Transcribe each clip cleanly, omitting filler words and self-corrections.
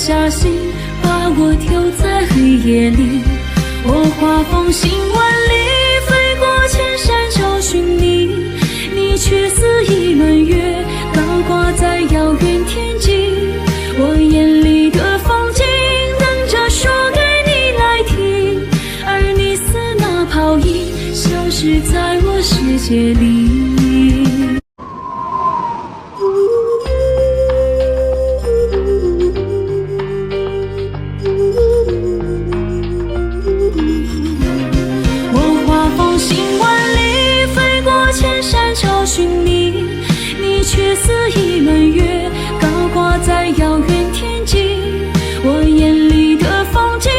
下心，把我丢在黑夜里。我画风行万里，飞过千山找寻你，你却似一轮月，高挂在遥远天际。我眼里的风景，等着说给你来听，而你似那泡影，消失在我世界里。找寻你，你却似一轮月，高挂在遥远天际。我眼里的风景，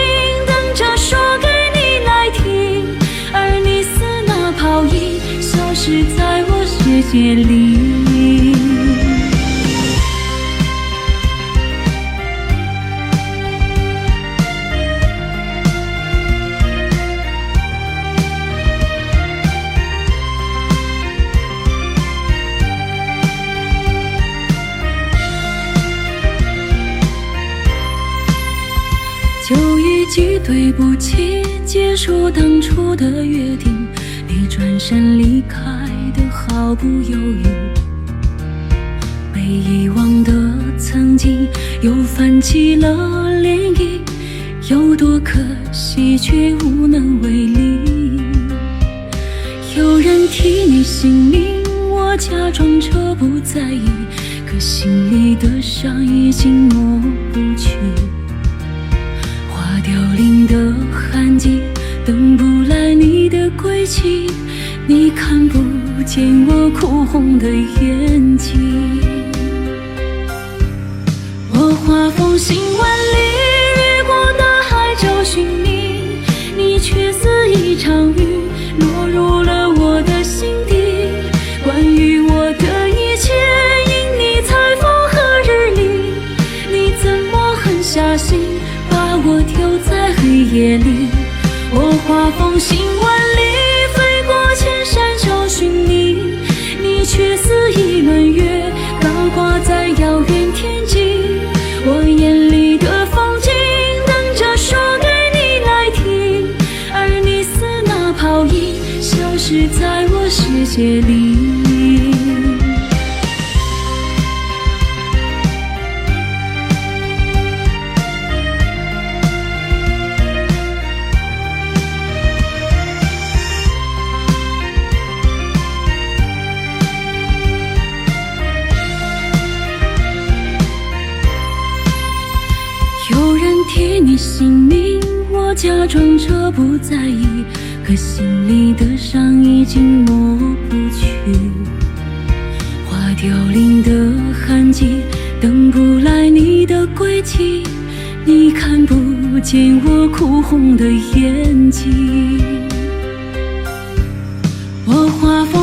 等着说给你来听，而你似那泡影，消失在我世界里。就一句对不起，结束当初的约定，你转身离开的毫不犹豫。被遗忘的曾经又泛起了涟漪，有多可惜却无能为力。有人提你姓名，我假装着不在意，可心里的伤已经抹不去。凋零的痕迹，等不来你的归期，你看不见我哭红的眼睛。我画风行万里，越过大海找寻你，你却似一场雨，落入了我的心底。关于我的一切，因你才风和日丽，你怎么狠下心把我丢在黑夜里。我画风行万里，飞过千山找寻你，你却似一轮月，高挂在遥远天际。我眼里的风景，等着说给你来听，而你似那泡影，消失在我世界里。有人提你姓名，我假装着不在意，可心里的伤已经抹不去。花凋零的痕迹，等不来你的归期，你看不见我哭红的眼睛。我画风